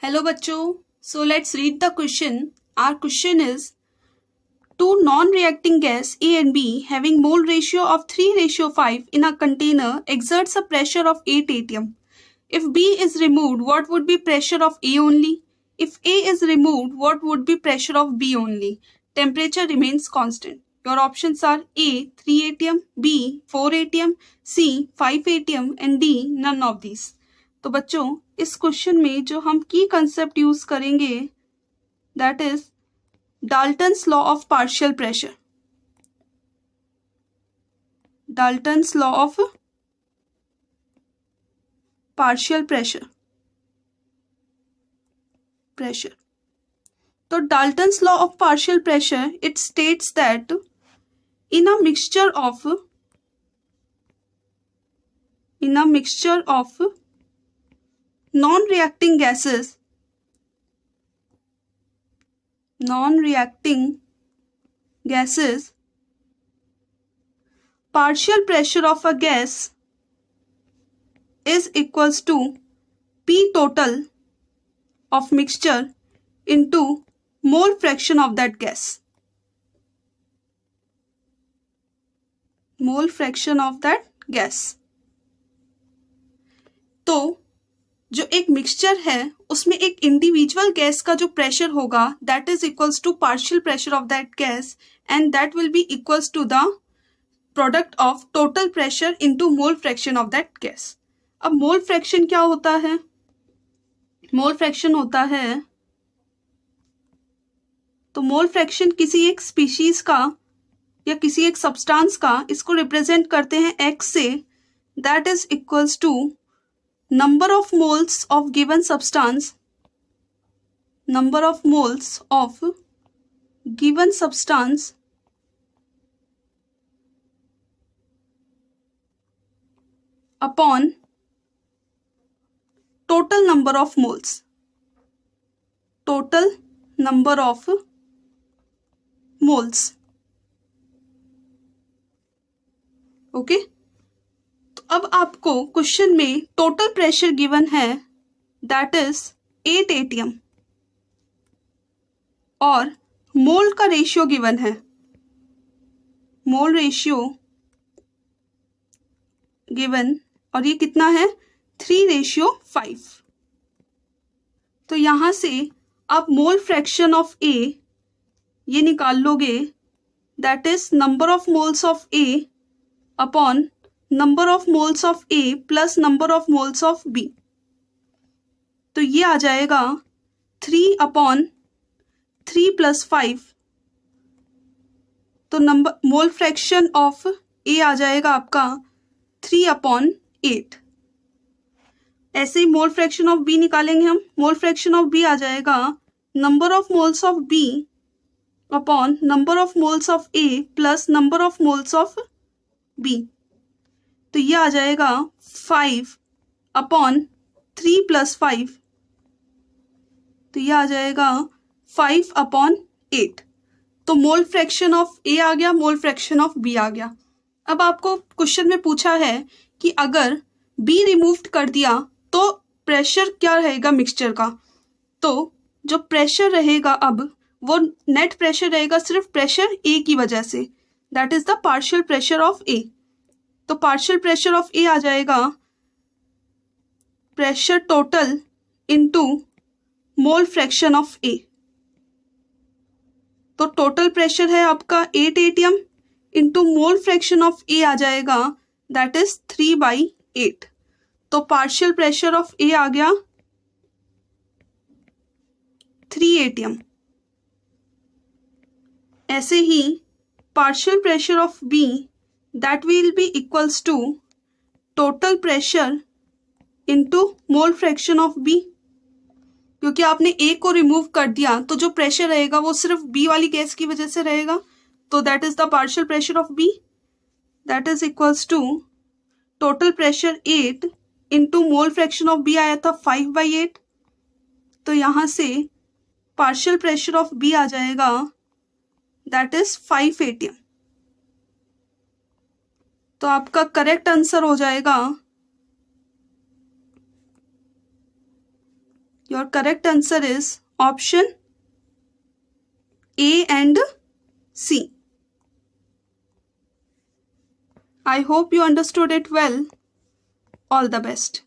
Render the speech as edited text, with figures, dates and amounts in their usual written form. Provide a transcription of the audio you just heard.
Hello bachcho. So let's read the question. Our question is, two non-reacting gas A and B having mole ratio of 3:5 in a container exerts a pressure of 8 atm. If B is removed, what would be pressure of A only? If A is removed, what would be pressure of B only? Temperature remains constant. Your options are A 3 atm, B 4 atm, C 5 atm and D none of these. तो बच्चों इस question में जो हम की concept use करेंगे that is Dalton's law of partial pressure. Dalton's law of partial pressure. तो Dalton's law of partial pressure it states that in a mixture of non-reacting gases, partial pressure of a gas is equals to P total of mixture into mole fraction of that gas. Mole fraction of that gas. तो जो एक mixture है उसमें एक individual gas का जो pressure होगा that is equals to partial pressure of that gas and that will be equals to the product of total pressure into mole fraction of that gas. अब मोल फ्रैक्शन क्या होता है? Mole fraction होता है, तो mole fraction किसी एक species का या किसी एक सब्सटेंस का इसको रिप्रेजेंट करते हैं x से. That is equals to number of moles of given substance, number of moles of given substance upon total number of moles, total number of moles. Okay तो अब आपको क्वेश्चन में टोटल प्रेशर गिवन है that is 8 atm और मोल का ratio given है, mole ratio given और ये कितना है 3:5. तो यहां से आप मोल फ्रैक्शन ऑफ ए ये निकाल लोगे that is number of moles of A upon number of moles of A plus number of moles of B. तो ये आ जाएगा 3/3 + 5. तो number mole fraction of A आ जाएगा आपका 3/8. ऐसे ही मोल फ्रैक्शन ऑफ बी निकालेंगे हम. मोल फ्रैक्शन ऑफ बी आ जाएगा number of moles of B upon number of moles of A plus number of moles of B. तो ये आ जाएगा 5/3 + 5. तो ये आ जाएगा 5/8. तो मोल फ्रैक्शन ऑफ ए आ गया, मोल फ्रैक्शन ऑफ बी आ गया. अब आपको क्वेश्चन में पूछा है कि अगर बी रिमूव कर दिया तो प्रेशर क्या रहेगा मिक्सचर का. तो जो प्रेशर रहेगा अब वो नेट प्रेशर रहेगा सिर्फ प्रेशर ए की वजह से, that is the partial pressure of A. तो पार्शियल प्रेशर ऑफ ए आ जाएगा pressure total into mole fraction of A. तो टोटल प्रेशर है आपका 8 atm into mole fraction of A आ जाएगा दैट इज 3/8. तो पार्शियल प्रेशर ऑफ ए आ गया 3 atm. ऐसे ही partial pressure of B that will be equals to total pressure into mole fraction of B. क्योंकि आपने A को रिमूव कर दिया तो जो प्रेशर रहेगा वो सिर्फ B वाली गैस की वजह से रहेगा. तो that is the partial pressure of B, that is equals to total pressure 8 into mole fraction of B आया था 5/8. तो यहां से पार्शियल प्रेशर ऑफ B आ जाएगा दैट इज 5 atm. तो आपका करेक्ट आंसर हो जाएगा Your correct answer is option A and C. I hope you understood it well. All the best.